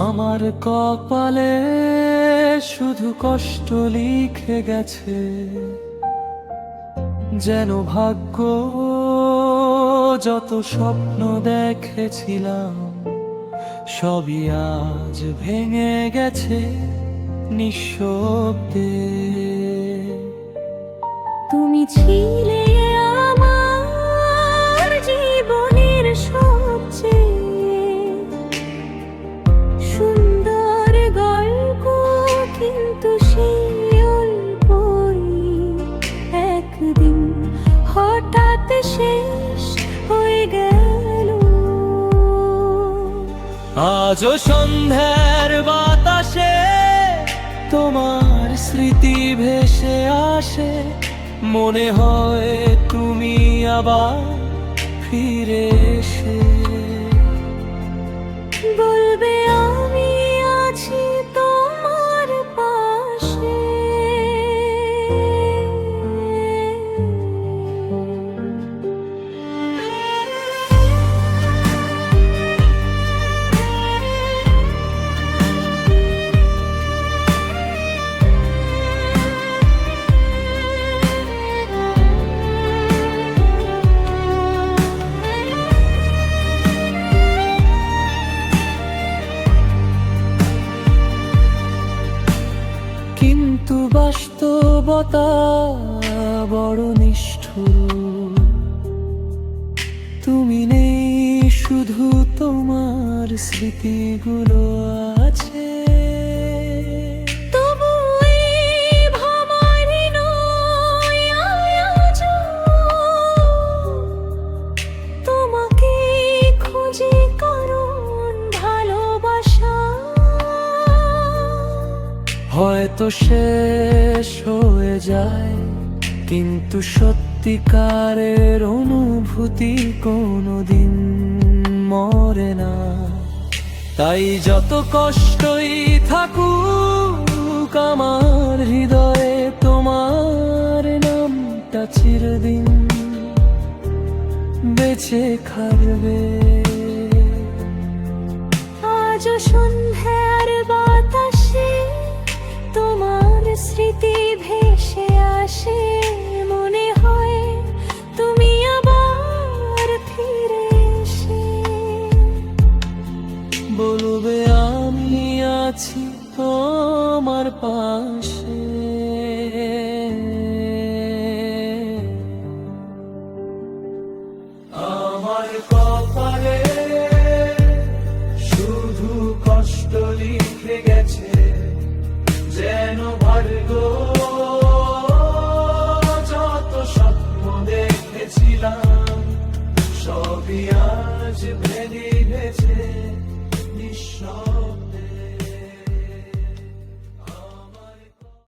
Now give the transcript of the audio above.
আমার কপালে শুধু কষ্ট লিখে গেছে, যেন ভাগ্য যত স্বপ্ন দেখেছিলাম সবই আজ ভেঙে গেছে নিঃশব্দে। তুমি ছিলে আমার জীবনের সবচেয়ে সুন্দর গল্প, কিন্তু সেই অল্পই একদিন হঠাৎ শেষ হয়ে গেল। আজও সন্ধ্যার বাতাসে তোমার স্মৃতি ভেসে আসে, মনে হয় তুমি আবার ফিরে এসে বলবে আমি আছি তোমার পাশে। কিন্তু বাস্তবতা বড় নিষ্ঠুর, তুমি নেই শুধু তোমার স্মৃতিগুলো আছে। তবু এই ভাবারই নয় আজও তোমাকে খুঁজি, কারণ ভালোবাসা হয়তো শেষ হয়ে যায়, কিন্তু সত্যিকারের অনুভূতি কোনোদিন মরে না। তাই যত কষ্টই থাকুক আমার হৃদয়ে, তোমার নামটা চিরদিন বেঁচে থাকবে। আজও সন্ধ্যার বাতাসে তোমার স্মৃতি ভেসে আসে, মনে হয় তুমি আবার ফিরে এসে বলবে আমি আছি তোমার পাশে। আমার কপালে শুধু কষ্ট লিখে গেছে, যেন ভাগ্য যত স্বপ্ন দেখেছিলাম সবই আজ ভেঙে গেছে নিঃশব্দে।